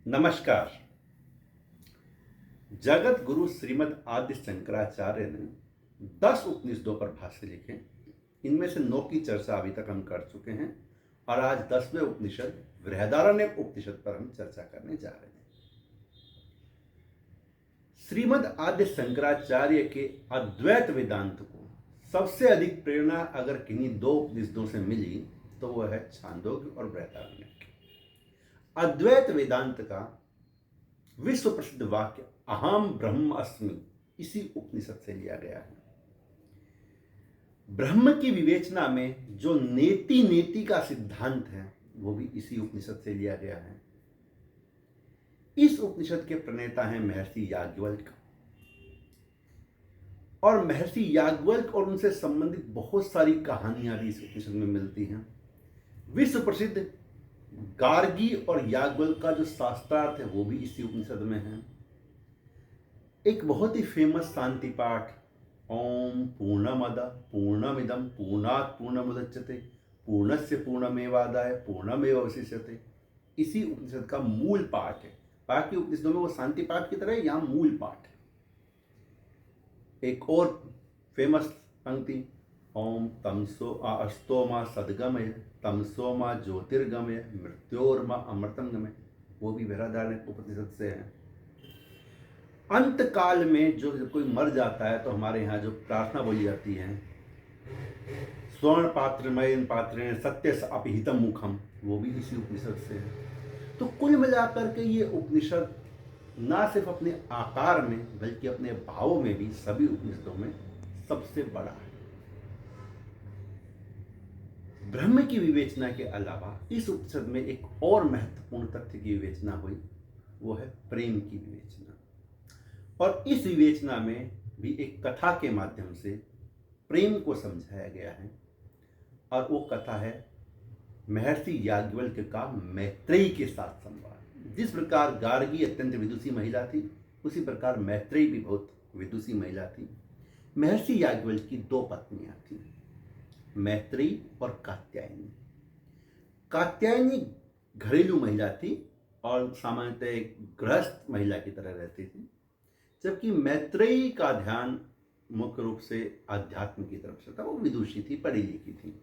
नमस्कार। जगत गुरु श्रीमद् आदि शंकराचार्य ने 10 उपनिषदों पर भाष्य लिखे। इनमें से 9 की चर्चा अभी तक हम कर चुके हैं और आज 10वें उपनिषद बृहदारण्य उपनिषद पर हम चर्चा करने जा रहे हैं। श्रीमद् आदि शंकराचार्य के अद्वैत वेदांत को सबसे अधिक प्रेरणा अगर किन्हीं 2 उपनिषदों से मिली तो वह है छांदोग्य और बृहदारण्य। अद्वैत वेदांत का विश्व प्रसिद्ध वाक्य अहम ब्रह्म अस्मि इसी उपनिषद से लिया गया है। ब्रह्म की विवेचना में जो नेति नेति का सिद्धांत है वो भी इसी उपनिषद से लिया गया है। इस उपनिषद के प्रणेता हैं महर्षि याज्ञवल्क्य और महर्षि याज्ञवल्क्य और उनसे संबंधित बहुत सारी कहानियां भी इस उपनिषद में मिलती हैं। विश्व प्रसिद्ध गार्गी और याज्ञवल्क्य का जो शास्त्रार्थ है वो भी इसी उपनिषद में है। एक बहुत ही फेमस शांति पाठ ओम पूर्णमद पूर्णमिदं पूर्णात् पूर्णमुदच्यते पूर्णस्य पूर्णमेवादाय पूर्णमेवावशिष्यते इसी उपनिषद का मूल पाठ है। बाकी उपनिषदों में वो शांति पाठ की तरह यहाँ मूल पाठ है। एक और फेमस पंक्ति ओम तमसो अस्तोमा सद्गमय तमसो मा ज्योतिर्गमय मृत्योर्मा अमृतम गमय वो भी बृहदारण्य उपनिषद से है। अंत काल में जो जब कोई मर जाता है तो हमारे यहाँ जो प्रार्थना बोली जाती है स्वर्ण पात्रमय पात्रेण सत्य अपहितम मुखम वो भी इसी उपनिषद से है। तो कुल मिलाकर के ये उपनिषद ना सिर्फ अपने आकार में बल्कि अपने भावों में भी सभी उपनिषदों में सबसे बड़ा है। ब्रह्म की विवेचना के अलावा इस उपनिषद में एक और महत्वपूर्ण तथ्य की विवेचना हुई, वो है प्रेम की विवेचना। और इस विवेचना में भी एक कथा के माध्यम से प्रेम को समझाया गया है और वो कथा है महर्षि याज्ञवल्क्य का मैत्रेयी के साथ संवाद। जिस प्रकार गार्गी अत्यंत विदुषी महिला थी उसी प्रकार मैत्रेयी भी बहुत विदुषी महिला थी। महर्षि याज्ञवल्क्य की 2 पत्नियां थीं, मैत्रेयी और कात्यायनी। कात्यायनी घरेलू महिला थी और सामान्यतः एक गृहस्थ महिला की तरह रहती थी, जबकि मैत्रेयी का ध्यान मुख्य रूप से आध्यात्म की तरफ से था। वो विदुषी थी, पढ़ी लिखी थी।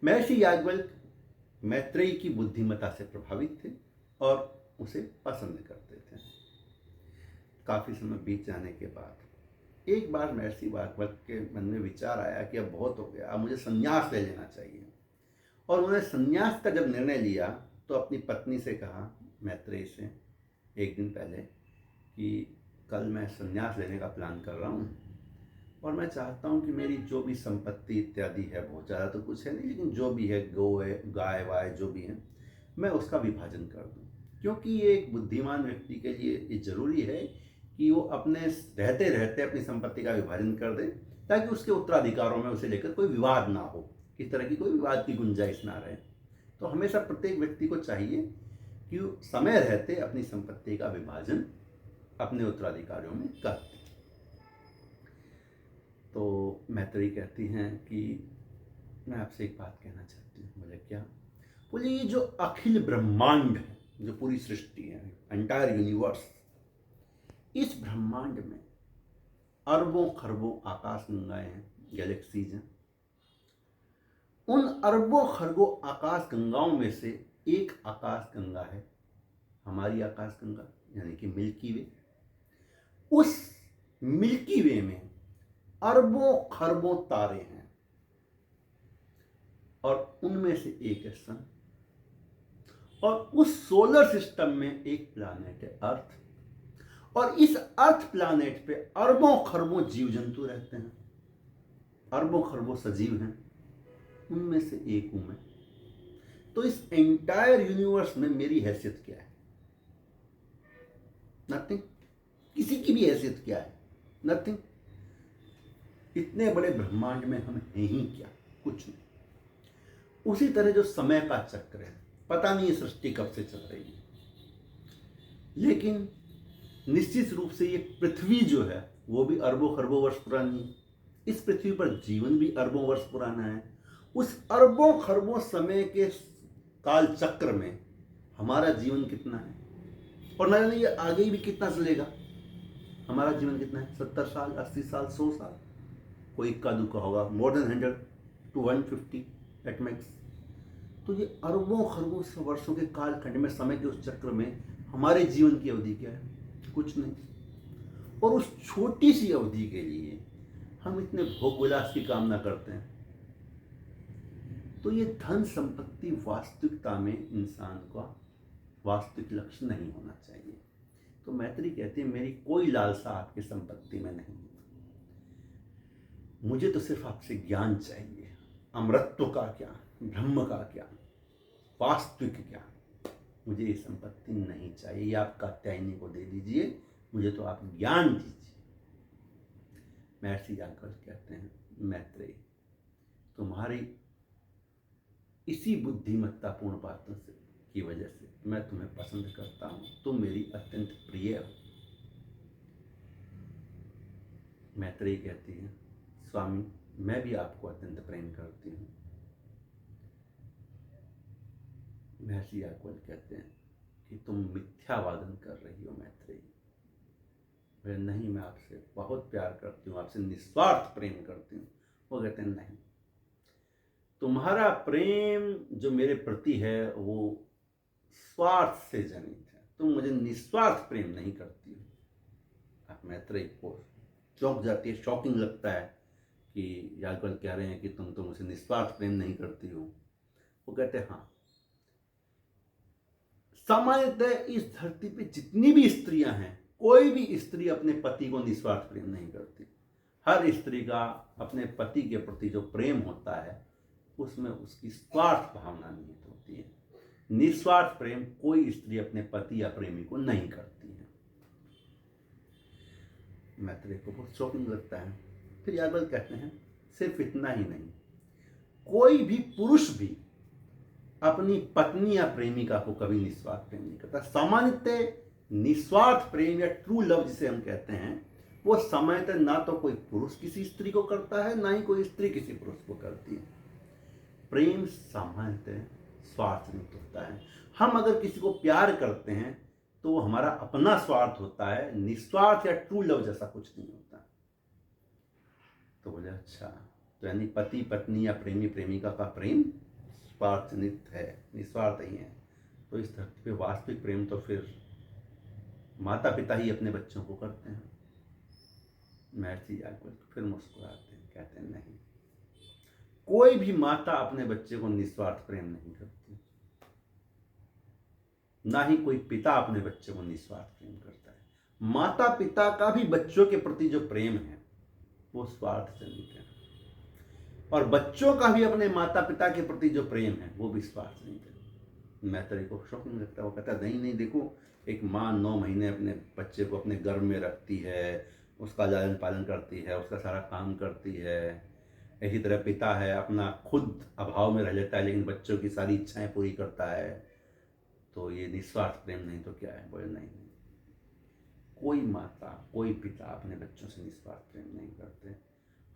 महर्षि याज्ञवल्क्य मैत्रेयी की बुद्धिमत्ता से प्रभावित थे और उसे पसंद करते थे। काफी समय बीत जाने के बाद एक बार महर्षि याज्ञवल्क्य के मन में विचार आया कि अब बहुत हो गया, अब मुझे संन्यास ले लेना चाहिए। और उन्होंने संन्यास का जब निर्णय लिया तो अपनी पत्नी से कहा, मैत्रेयी से एक दिन पहले, कि कल मैं संन्यास लेने का प्लान कर रहा हूँ और मैं चाहता हूँ कि मेरी जो भी संपत्ति इत्यादि है, बहुत ज़्यादा तो कुछ है नहीं, लेकिन जो भी है, गौ है, गाय वाय जो भी है, मैं उसका विभाजन कर दूँ। क्योंकि ये एक बुद्धिमान व्यक्ति के लिए ये जरूरी है कि वो अपने रहते रहते अपनी संपत्ति का विभाजन कर दे, ताकि उसके उत्तराधिकारों में उसे लेकर कोई विवाद ना हो, किस तरह की कोई विवाद की गुंजाइश ना रहे। तो हमेशा प्रत्येक व्यक्ति को चाहिए कि वो समय रहते अपनी संपत्ति का विभाजन अपने उत्तराधिकारियों में कर दे। तो मैत्रेयी कहती हैं कि मैं आपसे एक बात कहना चाहती हूँ। बोले क्या? बोले ये जो अखिल ब्रह्मांड है, जो पूरी सृष्टि है, एंटायर यूनिवर्स, इस ब्रह्मांड में अरबों खरबों आकाश गंगाएं हैं, गैलेक्सीज हैं। उन अरबों खरबों आकाश गंगाओं में से एक आकाश गंगा है हमारी आकाश गंगा, यानी कि मिल्की वे। उस मिल्की वे में अरबों खरबों तारे हैं और उनमें से एक है सन। और उस सोलर सिस्टम में एक प्लैनेट है अर्थ, और इस अर्थ प्लैनेट पे अरबों खरबों जीव जंतु रहते हैं, अरबों खरबों सजीव हैं, उनमें से एक हूं मैं। तो इस एंटायर यूनिवर्स में मेरी हैसियत क्या है? नथिंग। किसी की भी हैसियत क्या है? नथिंग। इतने बड़े ब्रह्मांड में हम हैं ही क्या? कुछ नहीं। उसी तरह जो समय का चक्र है, पता नहीं सृष्टि कब से चल रही है, लेकिन निश्चित रूप से ये पृथ्वी जो है वो भी अरबों खरबों वर्ष पुरानी है। इस पृथ्वी पर जीवन भी अरबों वर्ष पुराना है। उस अरबों खरबों समय के काल चक्र में हमारा जीवन कितना है? और ना जाने ये आगे भी कितना चलेगा। हमारा जीवन कितना है, 70 साल, 80 साल, 100 साल, कोई इक्का दुक्का होगा, more than 100 to 150 at max. तो ये अरबों खरबों वर्षों के कालखंड में, समय के उस चक्र में हमारे जीवन की अवधि क्या है, कुछ नहीं। और उस छोटी सी अवधि के लिए हम इतने भोग विलास की कामना करते हैं। तो ये धन संपत्ति वास्तविकता में इंसान का वास्तविक लक्ष्य नहीं होना चाहिए। तो मैत्री कहते हैं, मेरी कोई लालसा आपकी संपत्ति में नहीं है, मुझे तो सिर्फ आपसे ज्ञान चाहिए, अमृतत्व का ज्ञान, ब्रह्म का ज्ञान, वास्तविक ज्ञान। मुझे ये संपत्ति नहीं चाहिए, ये आप कात्यायनी को दे दीजिए, मुझे तो आप ज्ञान दीजिए। महर्षि याज्ञवल्क्य कहते हैं, मैत्रेय, तुम्हारी इसी बुद्धिमत्तापूर्ण बातों से की वजह से मैं तुम्हें पसंद करता हूं, तुम मेरी अत्यंत प्रिय हो। मैत्रेय कहती है, स्वामी मैं भी आपको अत्यंत प्रेम करती हूँ। महर्षि याज्ञवल्क्य कहते हैं कि तुम मिथ्यावादन कर रही हो मैत्रेय। वे नहीं, मैं आपसे बहुत प्यार करती हूँ, आपसे निस्वार्थ प्रेम करती हूँ। वो कहते हैं नहीं, तुम्हारा प्रेम जो मेरे प्रति है वो स्वार्थ से जनित है, तुम मुझे निस्वार्थ प्रेम नहीं करती हो। आप मैत्रेय को चौंक जाती है, शॉकिंग लगता है कि याज्ञवल्क्य कह रहे हैं कि तुम तो मुझे निस्वार्थ प्रेम नहीं करती हो। वो कहते हैं हाँ, सामान्यतः इस धरती पे जितनी भी स्त्रियां हैं, कोई भी स्त्री अपने पति को निस्वार्थ प्रेम नहीं करती। हर स्त्री का अपने पति के प्रति जो प्रेम होता है उसमें उसकी स्वार्थ भावना निहित होती है। निस्वार्थ प्रेम कोई स्त्री अपने पति या प्रेमी को नहीं करती है। मैत्रेय को बहुत शॉकिंग लगता है। फिर याज्ञवल्क्य कहते हैं, सिर्फ इतना ही नहीं, कोई भी पुरुष भी अपनी पत्नी या प्रेमिका को कभी निस्वार्थ प्रेम नहीं करता। सामान्यतः निस्वार्थ प्रेम या ट्रू लव जिसे हम कहते हैं, वो सामान्यतः ना तो कोई पुरुष किसी स्त्री को करता है, ना ही कोई स्त्री किसी पुरुष को करती है। प्रेम सामान्यतः स्वार्थ नहीं होता है। हम अगर किसी को प्यार करते हैं तो वो हमारा अपना स्वार्थ होता है, निस्वार्थ या ट्रू लव जैसा कुछ नहीं होता। तो बोले अच्छा, तो यानी पति पत्नी या प्रेमी प्रेमिका का प्रेम स्वार्थजनित है, निस्वार्थ ही है। तो इस धरती पे वास्तविक प्रेम तो फिर माता पिता ही अपने बच्चों को करते हैं। महर्षि याज्ञवल्क्य फिर मुस्कुराते हैं, कहते हैं नहीं, कोई भी माता अपने बच्चे को निस्वार्थ प्रेम नहीं करती, ना ही कोई पिता अपने बच्चे को निस्वार्थ प्रेम करता है। माता पिता का भी बच्चों के प्रति जो प्रेम है वो स्वार्थ जनित है, और बच्चों का भी अपने माता पिता के प्रति जो प्रेम है वो भी स्वार्थ जनित है। मैत्रेय को शौकिंग लगता है। वो कहता है नहीं नहीं, देखो एक माँ 9 महीने अपने बच्चे को अपने गर्भ में रखती है, उसका लालन पालन करती है, उसका सारा काम करती है। इसी तरह पिता है, अपना खुद अभाव में रह लेता है लेकिन बच्चों की सारी इच्छाएं पूरी करता है। तो ये निस्वार्थ प्रेम नहीं तो क्या है? बोले नहीं, कोई माता कोई पिता अपने बच्चों से निस्वार्थ प्रेम नहीं करते।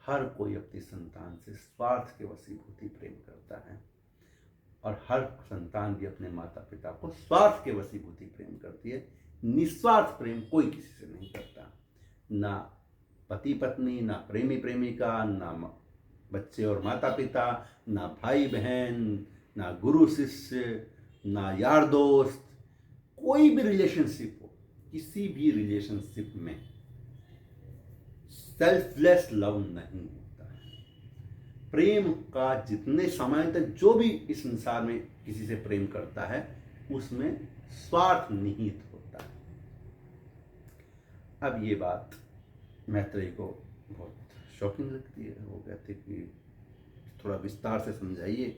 हर कोई अपनी संतान से स्वार्थ के वशीभूति प्रेम करता है, और हर संतान भी अपने माता पिता को स्वार्थ के वशीभूति प्रेम करती है। निस्वार्थ प्रेम कोई किसी से नहीं करता, ना पति पत्नी, ना प्रेमी प्रेमिका, ना बच्चे और माता पिता, ना भाई बहन, ना गुरु शिष्य, ना यार दोस्त। कोई भी रिलेशनशिप हो, किसी भी रिलेशनशिप में सेल्फलेस लव नहीं होता है। प्रेम का जितने समय तक जो भी इस संसार में किसी से प्रेम करता है उसमें स्वार्थ निहित होता है। अब ये बात मैत्रेय को बहुत शॉकिंग लगती है। वो कहते कि थोड़ा विस्तार से समझाइए,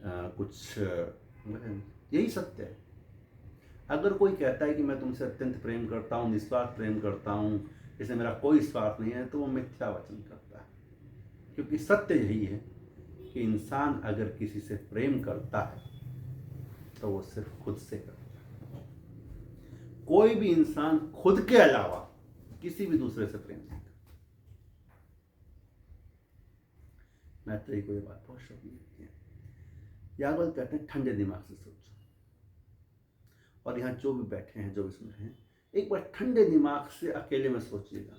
कुछ यही सत्य है। अगर कोई कहता है कि मैं तुमसे अत्यंत प्रेम करता हूँ, निस्वार्थ प्रेम करता हूँ, इसमें मेरा कोई स्वार्थ नहीं है, तो वो मिथ्या वचन करता है। क्योंकि सत्य यही है कि इंसान अगर किसी से प्रेम करता है तो वो सिर्फ खुद से करता है। कोई भी इंसान खुद के अलावा किसी भी दूसरे से प्रेम नहीं करता। मैत्रेय को ये बात बहुत शौक लगती है। याज्ञवल्क्य कहते हैं ठंडे दिमाग से सोचो, और यहाँ जो भी बैठे हैं, जो भी सुन रहे हैं, एक बार ठंडे दिमाग से अकेले में सोचिएगा,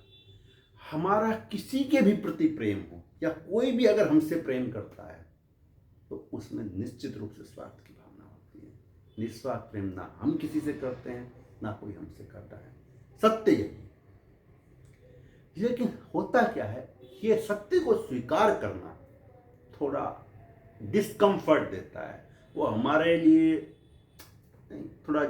हमारा किसी के भी प्रति प्रेम हो या कोई भी अगर हमसे प्रेम करता है तो उसमें निश्चित रूप से स्वार्थ की भावना होती है। निस्वार्थ प्रेम ना हम किसी से करते हैं, ना कोई हमसे करता है, सत्य यही है। लेकिन होता क्या है, ये सत्य को स्वीकार करना थोड़ा डिस्कम्फर्ट देता है, वो हमारे लिए थोड़ा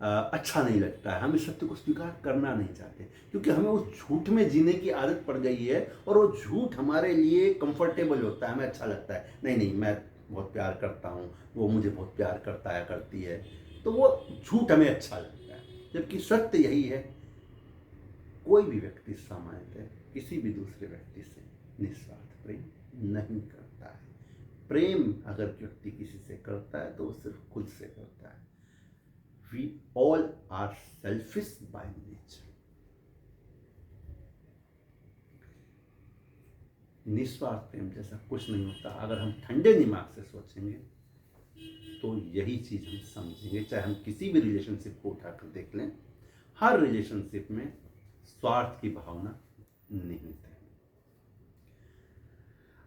अच्छा नहीं लगता है। हम इस सत्य को स्वीकार करना नहीं चाहते क्योंकि हमें उस झूठ में जीने की आदत पड़ गई है और वो झूठ हमारे लिए कंफर्टेबल होता है, हमें अच्छा लगता है। नहीं नहीं, मैं बहुत प्यार करता हूँ, वो मुझे बहुत प्यार करता है, करती है, तो वो झूठ हमें अच्छा लगता है। जबकि सत्य यही है, कोई भी व्यक्ति सामान्यतः किसी भी दूसरे व्यक्ति से निस्वार्थ प्रेम नहीं करता है। प्रेम अगर व्यक्ति किसी से करता है तो वो सिर्फ खुद से करता है। We all are selfish by nature. निस्वार्थ प्रेम जैसा कुछ नहीं होता। अगर हम ठंडे दिमाग से सोचेंगे तो यही चीज हम समझेंगे। चाहे हम किसी भी रिलेशनशिप को उठाकर देख लें, हर रिलेशनशिप में स्वार्थ की भावना निहित है।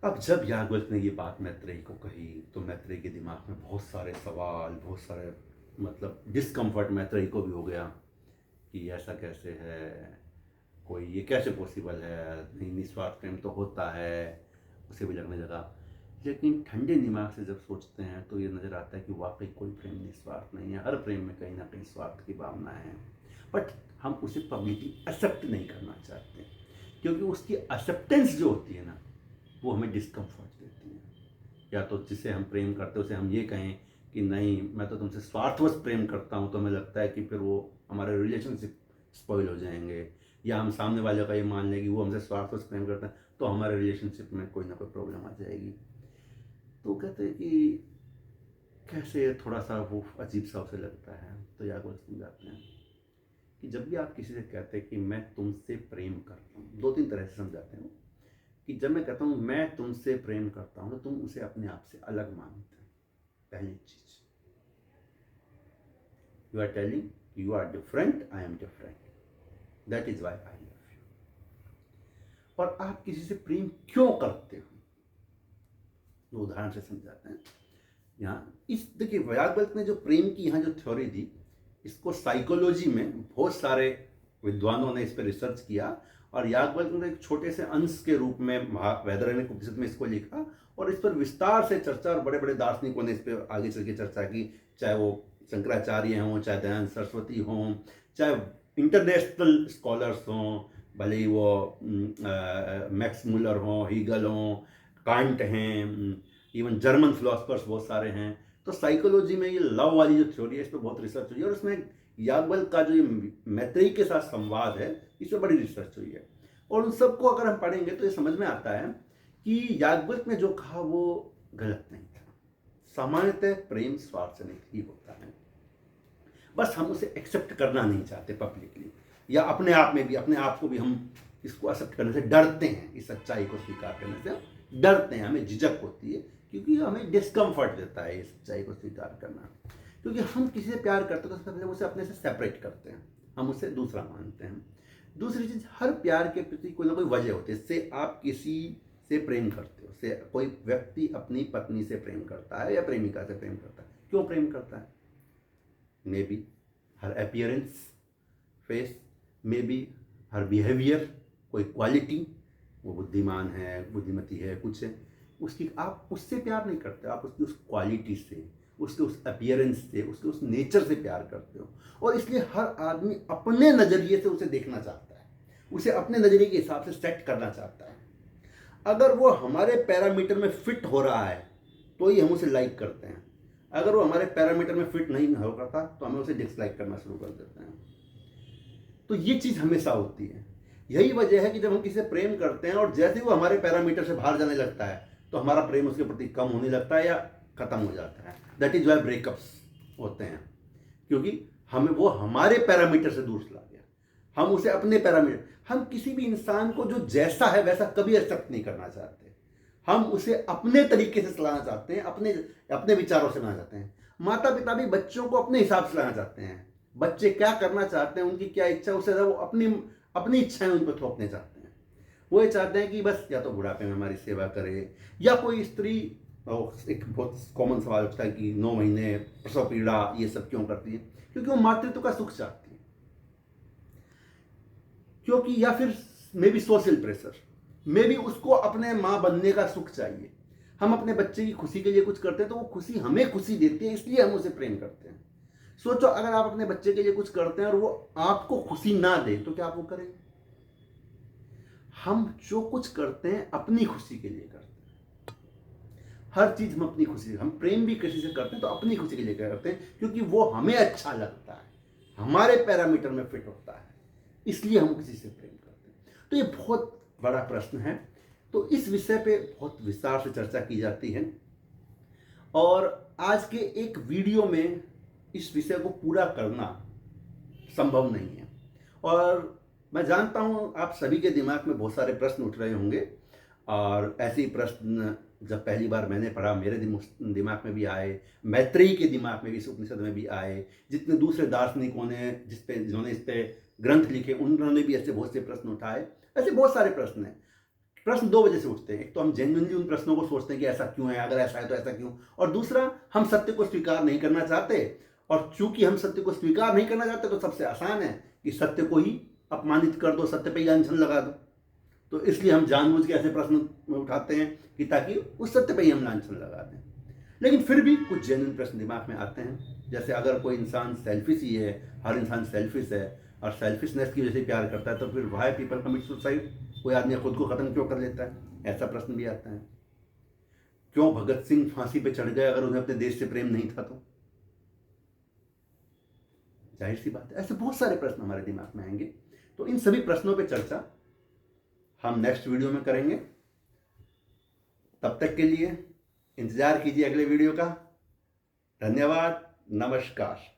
अब जब याज्ञवल्क्य ने ये बात मैत्रेयी को कही तो मैत्रेयी के दिमाग में बहुत सारे सवाल, बहुत सारे मतलब डिस्कम्फर्ट मैत्रेयी को भी हो गया कि ऐसा कैसे है, कोई ये कैसे पॉसिबल है, नहीं निस्वार्थ प्रेम तो होता है, उसे भी लगने लगा। लेकिन ठंडे दिमाग से जब सोचते हैं तो ये नज़र आता है कि वाकई कोई प्रेम निस्वार्थ नहीं है। हर प्रेम में कहीं ना कहीं स्वार्थ की भावना है, बट हम उसे पब्लिकली एक्सेप्ट नहीं करना चाहते क्योंकि उसकी एक्सेप्टेंस जो होती है ना, वो हमें डिस्कम्फर्ट देती है। या तो जिसे हम प्रेम करते हैं उसे हम ये कहें कि नहीं, मैं तो तुमसे स्वार्थवश प्रेम करता हूँ, तो हमें लगता है कि फिर वो हमारे रिलेशनशिप स्पॉइल हो जाएंगे। या हम सामने वाले का ये मान लें कि वो हमसे स्वार्थवश प्रेम करता है तो हमारे रिलेशनशिप में कोई ना कोई प्रॉब्लम आ जाएगी। तो कहते हैं कि कैसे थोड़ा सा वो अजीब सा उसे लगता है। तो याज्ञवल्क्य समझाते हैं कि जब भी आप किसी से कहते हैं कि मैं तुमसे प्रेम करता हूँ, दो तीन तरह से समझाते हैं कि जब मैं कहता हूँ मैं तुमसे प्रेम करता हूँ तो तुम उसे अपने आप से अलग मानते हो। पहली चीज, you are telling you are different, I am different, that is why I love you. और आप किसी से प्रेम क्यों करते हो, वो उदाहरण से समझाते हैं। यहाँ इस देखिए, याज्ञवल्क्य ने जो प्रेम की यहाँ जो थ्योरी दी, इसको साइकोलॉजी में बहुत सारे विद्वानों ने इस पर रिसर्च किया और याज्ञवल्क्य ने एक छोटे से अंश के रूप में वैदर्यनिक उपनिषद में इसको लिखा और इस पर विस्तार से चर्चा, और बड़े बड़े दार्शनिकों ने इस पर आगे चल के चर्चा की, चाहे वो शंकराचार्य हों, चाहे दयानंद सरस्वती हों, चाहे इंटरनेशनल स्कॉलर्स हों, भले ही वो मैक्स मुलर हों, हीगल हों, कांट हैं, इवन जर्मन फिलोसफर्स बहुत सारे हैं। तो साइकोलॉजी में ये लव वाली जो थ्योरी है, इस पर बहुत रिसर्च हुई है और इसमें याज्ञवल्क्य का जो ये मैत्रेयी के साथ संवाद है, इस पर बड़ी रिसर्च हुई है। और उन सबको अगर हम पढ़ेंगे तो ये समझ में आता है कि याज्ञवल्क्य ने जो कहा वो गलत नहीं था। सामान्यतः प्रेम स्वार्थ से नहीं होता है, बस हम उसे एक्सेप्ट करना नहीं चाहते पब्लिकली, या अपने आप में भी, अपने आप को भी हम इसको एक्सेप्ट करने से डरते हैं। इस सच्चाई को स्वीकार करने से डरते हैं, हमें झिझक होती है क्योंकि हमें डिस्कम्फर्ट देता है इस सच्चाई को स्वीकार करना। क्योंकि हम किसी से प्यार करते हैं तो सबसे पहले उसे अपने से सेपरेट करते हैं, हम उसे दूसरा मानते हैं। दूसरी चीज़, हर प्यार के प्रति कोई ना कोई वजह होती है। इससे आप किसी से प्रेम करते हो, से कोई व्यक्ति अपनी पत्नी से प्रेम करता है या प्रेमिका से प्रेम करता है, क्यों प्रेम करता है? May be her appearance, face, may be her behaviour, कोई क्वालिटी, वो बुद्धिमान है, बुद्धिमती है, कुछ है, उसकी आप उससे प्यार नहीं करते, आप उसकी उस क्वालिटी से, उसके उस अपीयरेंस से, उसके उस नेचर से प्यार करते हो। और इसलिए हर आदमी अपने नज़रिए से उसे देखना चाहता है, उसे अपने नज़रिए के हिसाब से सेट करना चाहता है। अगर वो हमारे पैरामीटर में फिट हो रहा है तो ही हम उसे लाइक करते हैं, अगर वो हमारे पैरामीटर में फिट नहीं हो करता तो हमें उसे डिसलाइक करना शुरू कर देते हैं। तो ये चीज़ हमेशा होती है। यही वजह है कि जब हम किसी से प्रेम करते हैं और जैसे वो हमारे पैरामीटर से बाहर जाने लगता है तो हमारा प्रेम उसके प्रति कम होने लगता है या खत्म हो जाता है। दैट इज वाई ब्रेकअप्स होते हैं, क्योंकि हमें वो हमारे पैरामीटर से दूर चला गया, हम उसे अपने पैरामीटर, हम किसी भी इंसान को जो जैसा है वैसा कभी एक्सेप्ट नहीं करना चाहते, हम उसे अपने तरीके से चलाना चाहते हैं, अपने विचारों से ना चाहते हैं। माता पिता भी बच्चों को अपने हिसाब से लाना चाहते हैं। बच्चे क्या करना चाहते हैं, उनकी क्या इच्छा, उससे ज़्यादा वो अपनी अपनी इच्छाएं उन पर थोपने चाहते हैं। वो ये चाहते हैं कि बस या तो बुढ़ापे में हमारी सेवा करे, या कोई स्त्री, एक बहुत कॉमन सवाल उठता है कि 9 महीने प्रसव पीड़ा ये सब क्यों करती है, क्योंकि वो मातृत्व का सुख चाहती है, क्योंकि या फिर may be social pressure, may be उसको अपने माँ बनने का सुख चाहिए। हम अपने बच्चे की खुशी के लिए कुछ करते हैं तो वो खुशी हमें खुशी देती है, इसलिए हम उसे प्रेम करते हैं। सोचो, अगर आप अपने बच्चे के लिए कुछ करते हैं और वो आपको खुशी ना दे तो क्या आप वो करेंगे? हम जो कुछ करते हैं अपनी खुशी के लिए करते हैं। हर चीज हम अपनी खुशी, हम प्रेम भी किसी से करते हैं तो अपनी खुशी के लिए करते हैं, क्योंकि वो हमें अच्छा लगता है, हमारे पैरामीटर में फिट होता है, इसलिए हम किसी से प्रेम करते हैं। तो ये बहुत बड़ा प्रश्न है, तो इस विषय पे बहुत विस्तार से चर्चा की जाती है, और आज के एक वीडियो में इस विषय को पूरा करना संभव नहीं है। और मैं जानता हूँ आप सभी के दिमाग में बहुत सारे प्रश्न उठ रहे होंगे, और ऐसे ही प्रश्न जब पहली बार मैंने पढ़ा मेरे दिमाग में भी आए, मैत्रेयी के दिमाग में भी, इस उपनिषद में भी आए, जितने दूसरे दार्शनिकों ने जिन्होंने इस पे ग्रंथ लिखे उन्होंने भी ऐसे बहुत से प्रश्न उठाए। ऐसे बहुत सारे प्रश्न हैं। प्रश्न 2 वजह से उठते हैं। एक तो हम जेन्युइनली उन प्रश्नों को सोचते हैं कि ऐसा क्यों है, अगर ऐसा है तो ऐसा क्यों, और दूसरा हम सत्य को स्वीकार नहीं करना चाहते, और चूंकि हम सत्य को स्वीकार नहीं करना चाहते तो सबसे आसान है कि सत्य को ही अपमानित कर दो, सत्य पे ही लांछन लगा दो। तो इसलिए हम जानबूझ के ऐसे प्रश्न उठाते हैं कि ताकि उस सत्य पे ही हम लांछन लगा दें। लेकिन फिर भी कुछ जेन्युइन प्रश्न दिमाग में आते हैं, जैसे अगर कोई इंसान सेल्फिश ही है, हर इंसान सेल्फिश है और सेल्फिशनेस की वजह से प्यार करता है, तो फिर व्हाई पीपल कमिट सुसाइड, कोई आदमी खुद को खत्म क्यों कर लेता है, ऐसा प्रश्न भी आता है। क्यों भगत सिंह फांसी पे चढ़ गए अगर उन्हें अपने देश से प्रेम नहीं था? तो जाहिर सी बात है, ऐसे बहुत सारे प्रश्न हमारे दिमाग में आएंगे। तो इन सभी प्रश्नों पे चर्चा हम नेक्स्ट वीडियो में करेंगे। तब तक के लिए इंतजार कीजिए अगले वीडियो का। धन्यवाद, नमस्कार।